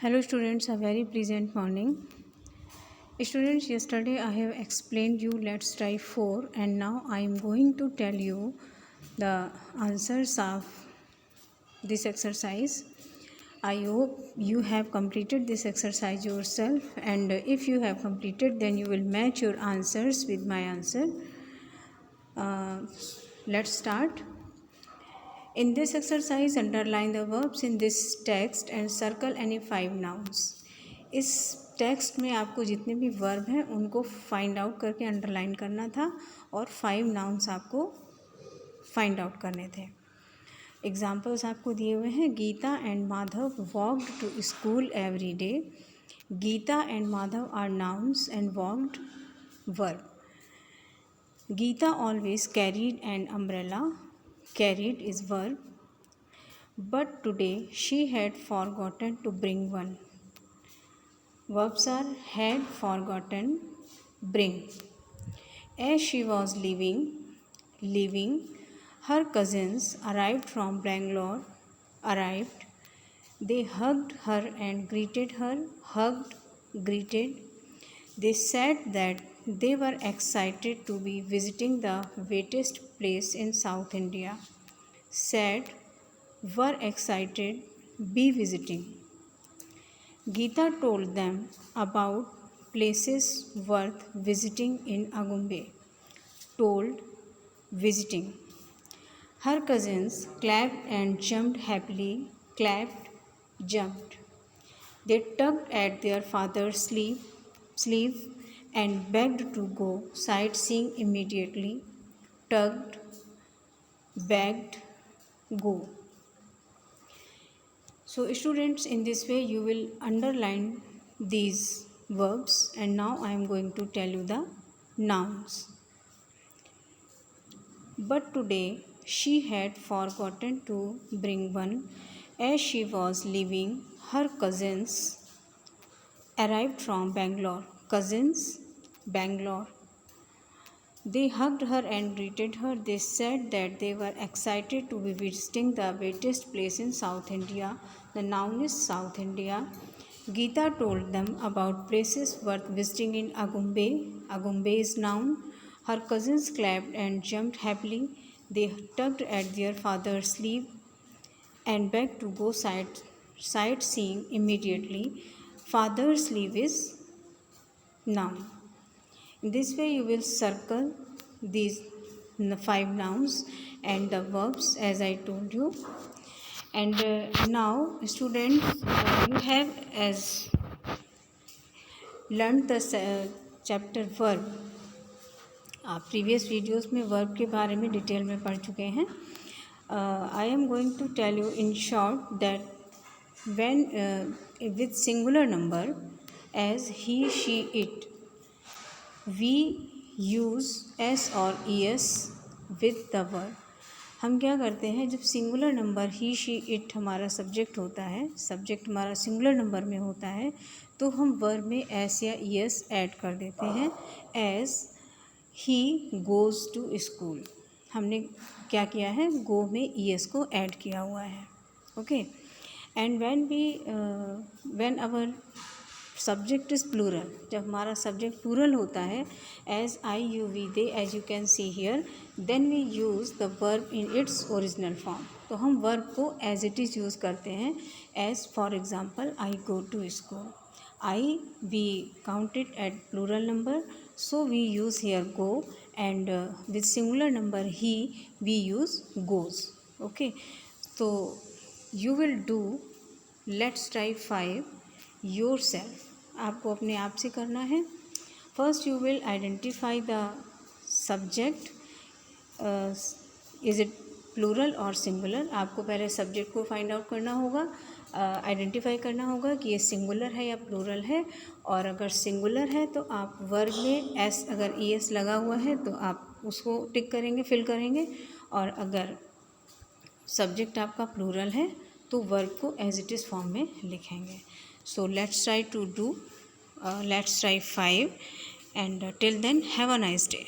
Hello students, a very pleasant morning. Students, yesterday I have explained you Let's Try 4 and now I am going to tell you the answers of this exercise. I hope you have completed this exercise yourself, and if you have completed then you will match your answers with my answer. Let's start. In this exercise, underline the verbs in this text and circle any 5 nouns. इस text में आपको जितने भी verb हैं उनको find out करके underline करना था और 5 नाउन्स आपको फाइंड आउट करने थे. एग्जाम्पल्स आपको दिए हुए हैं. Geeta and Madhav walked to school every day. Geeta and Madhav are nouns and walked verb. Geeta always carried an umbrella. Carried is verb, but today she had forgotten to bring one. Verbs are had, forgotten, bring. As she was leaving, her cousins arrived from Bangalore. Arrived. They hugged her and greeted her. Hugged, greeted. They said that they were excited to be visiting the wettest place in South India. Said, were excited, be visiting. Geeta told them about places worth visiting in Agumbe. Told, visiting. Her cousins clapped and jumped happily. Clapped, jumped. They tugged at their father's sleeve and begged to go sightseeing immediately. Tugged, begged, go. So students, in this way you will underline these verbs, and now I am going to tell you the nouns. But today she had forgotten to bring one. As she was leaving, her cousins arrived from Bangalore. Cousins, Bangalore. They hugged her and greeted her. They said that they were excited to be visiting the wettest place in South India. The noun is South India. Geeta told them about places worth visiting in Agumbe. Agumbe is noun. Her cousins clapped and jumped happily. They tugged at their father's sleeve and begged to go sightseeing immediately. Father's sleeve is noun. In this way you will circle these 5 nouns and the verbs as I told you. And now students, you have as learned the chapter verb. आप previous videos में verb के बारे में detail में पढ़ चुके हैं. I am going to tell you in short that when with singular number as he, she, it, we use s और es with the verb. हम क्या करते हैं, जब singular number he, she, it हमारा सब्जेक्ट होता है, सब्जेक्ट हमारा सिंगुलर नंबर में होता है, तो हम वर्ब में एस या ईएस ऐड कर देते हैं. As he goes to school, हमने क्या किया है, गो में ईएस को ऐड किया हुआ है. Okay. And when our subject is plural, जब हमारा सब्जेक्ट प्लूरल होता है, as I, you, we, they, as you can see here, then we use the verb in its original form. तो हम वर्ब को एज इट इज़ यूज़ करते हैं. As for example, I go to school. I we counted at plural number, so we use here go, and with singular number he we use goes. Okay. तो you will do let's try 5 yourself. आपको अपने आप से करना है. First you will identify the subject. Is it plural और singular. आपको पहले सब्जेक्ट को फाइंड आउट करना होगा, आइडेंटिफाई करना होगा कि ये सिंगुलर है या प्लूरल है. और अगर सिंगुलर है तो आप वर्ब में एस, अगर ई एस लगा हुआ है तो आप उसको टिक करेंगे, फिल करेंगे. और अगर सब्जेक्ट आपका प्लूरल है तो वर्ब को एज इट इज़ फॉर्म में लिखेंगे. So let's try 5 and till then have a nice day.